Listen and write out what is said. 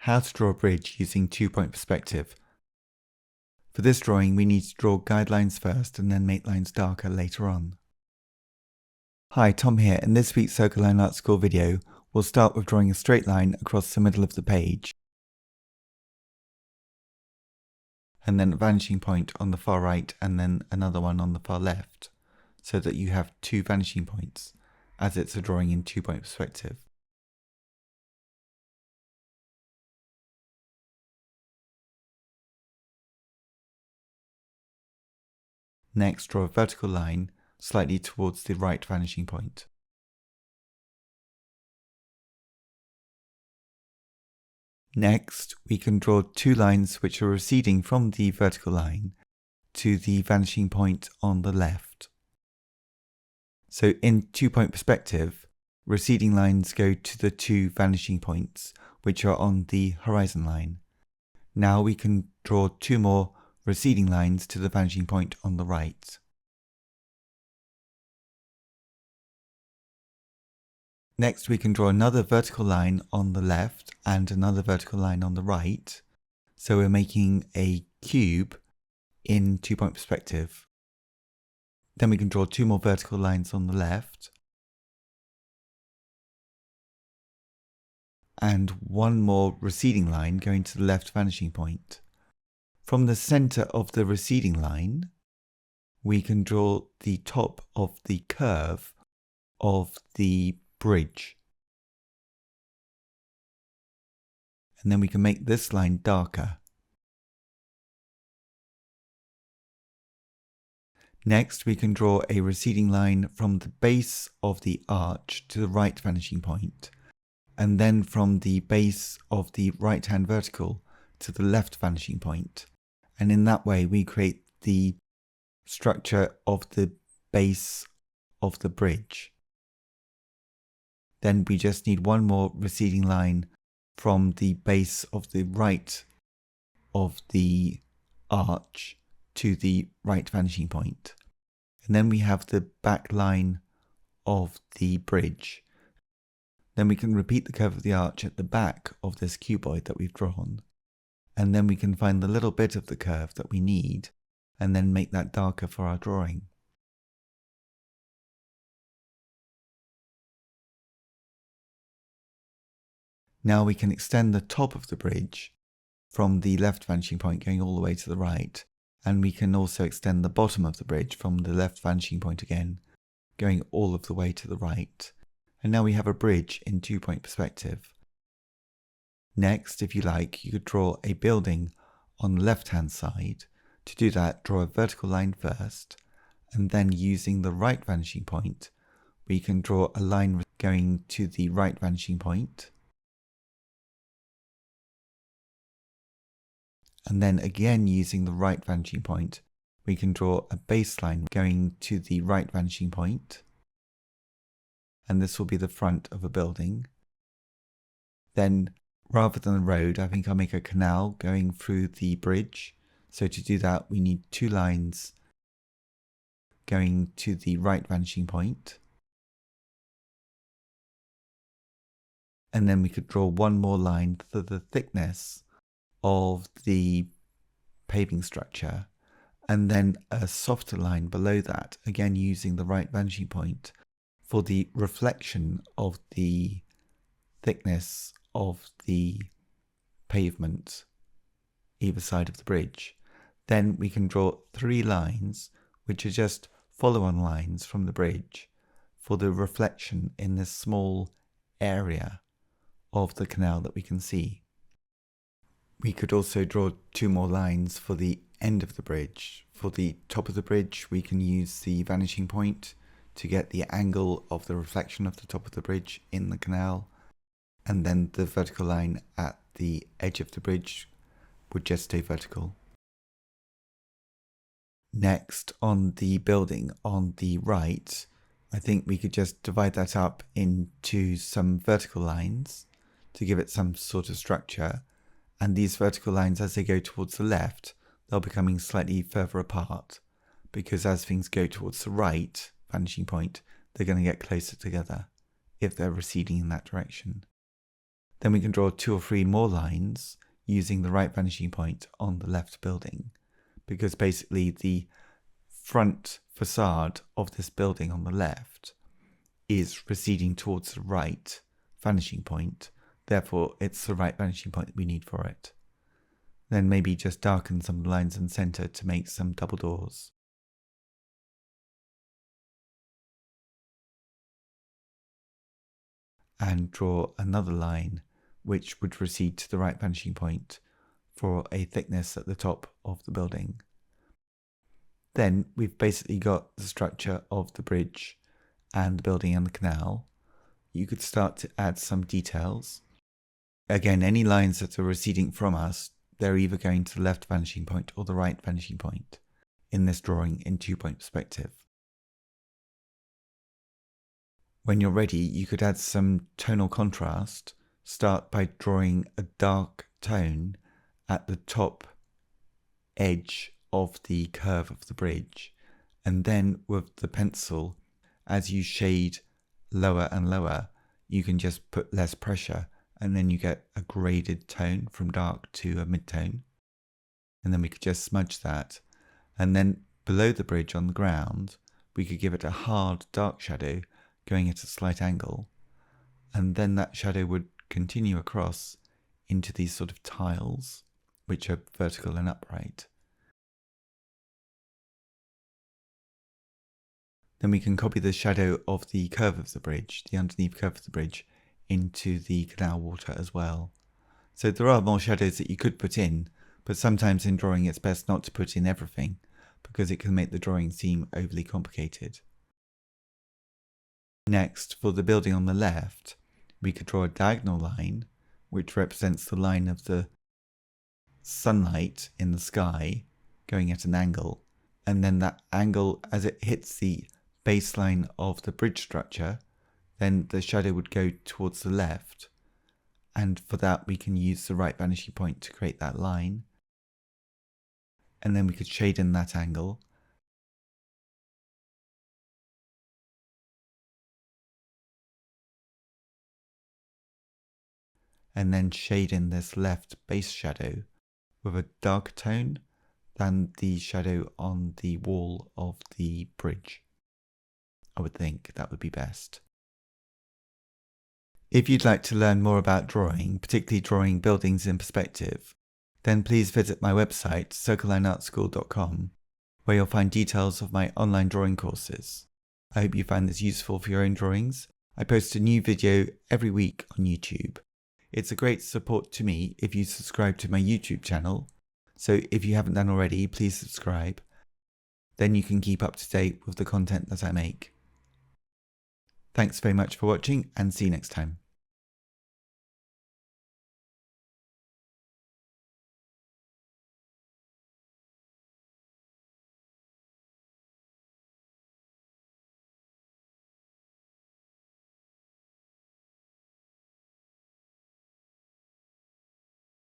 How to draw a bridge using two-point perspective. For this drawing, we need to draw guidelines first and then make lines darker later on. Hi, Tom here. In this week's Circle Line Art School video, we'll start with drawing a straight line across the middle of the page, and then a vanishing point on the far right and then another one on the far left, so that you have two vanishing points, as it's a drawing in two-point perspective. Next, draw a vertical line slightly towards the right vanishing point. Next, we can draw two lines which are receding from the vertical line to the vanishing point on the left. So in two-point perspective, receding lines go to the two vanishing points which are on the horizon line. Now we can draw two more receding lines to the vanishing point on the right. Next, we can draw another vertical line on the left and another vertical line on the right. So we're making a cube in two-point perspective. Then we can draw two more vertical lines on the left and one more receding line going to the left vanishing point. From the center of the receding line, we can draw the top of the curve of the bridge. And then we can make this line darker. Next, we can draw a receding line from the base of the arch to the right vanishing point, and then from the base of the right-hand vertical to the left vanishing point. And in that way, we create the structure of the base of the bridge. Then we just need one more receding line from the base of the right of the arch to the right vanishing point. And then we have the back line of the bridge. Then we can repeat the curve of the arch at the back of this cuboid that we've drawn. And then we can find the little bit of the curve that we need and then make that darker for our drawing. Now we can extend the top of the bridge from the left vanishing point going all the way to the right, and we can also extend the bottom of the bridge from the left vanishing point again, going all of the way to the right. And now we have a bridge in two-point perspective. Next, if you like, you could draw a building on the left-hand side. To do that, draw a vertical line first, and then using the right vanishing point, we can draw a line going to the right vanishing point. And then again using the right vanishing point, we can draw a baseline going to the right vanishing point. And this will be the front of a building. Then, rather than a road, I think I'll make a canal going through the bridge. So to do that, we need two lines going to the right vanishing point. And then we could draw one more line for the thickness of the paving structure, and then a softer line below that, again using the right vanishing point for the reflection of the thickness of the pavement either side of the bridge. Then we can draw three lines which are just follow-on lines from the bridge for the reflection in this small area of the canal that we can see. We could also draw two more lines for the end of the bridge. For the top of the bridge, we can use the vanishing point to get the angle of the reflection of the top of the bridge in the canal, and then the vertical line at the edge of the bridge would just stay vertical. Next, on the building on the right, I think we could just divide that up into some vertical lines to give it some sort of structure. And these vertical lines, as they go towards the left, they'll be coming slightly further apart, because as things go towards the right vanishing point, they're going to get closer together if they're receding in that direction. Then we can draw 2 or 3 more lines using the right vanishing point on the left building, because basically the front facade of this building on the left is receding towards the right vanishing point. Therefore, it's the right vanishing point that we need for it. Then maybe just darken some of the lines in the center to make some double doors. And draw another line which would recede to the right vanishing point for a thickness at the top of the building. Then we've basically got the structure of the bridge and the building and the canal. You could start to add some details. Again, any lines that are receding from us, they're either going to the left vanishing point or the right vanishing point in this drawing in 2-point perspective. When you're ready, you could add some tonal contrast. Start by drawing a dark tone at the top edge of the curve of the bridge, and then with the pencil, as you shade lower and lower, you can just put less pressure, and then you get a graded tone from dark to a mid-tone. And then we could just smudge that, and then below the bridge on the ground we could give it a hard dark shadow going at a slight angle, and then that shadow would continue across into these sort of tiles which are vertical and upright. Then we can copy the shadow of the curve of the bridge, the underneath curve of the bridge, into the canal water as well. So there are more shadows that you could put in, but sometimes in drawing it's best not to put in everything because it can make the drawing seem overly complicated. Next, for the building on the left, we could draw a diagonal line which represents the line of the sunlight in the sky going at an angle, and then that angle, as it hits the baseline of the bridge structure, then the shadow would go towards the left, and for that we can use the right vanishing point to create that line, and then we could shade in that angle, and then shade in this left base shadow with a darker tone than the shadow on the wall of the bridge. I would think that would be best. If you'd like to learn more about drawing, particularly drawing buildings in perspective, then please visit my website circlelineartschool.com, where you'll find details of my online drawing courses. I hope you find this useful for your own drawings. I post a new video every week on YouTube. It's a great support to me if you subscribe to my YouTube channel, so if you haven't done already, please subscribe. Then you can keep up to date with the content that I make. Thanks very much for watching, and see you next time.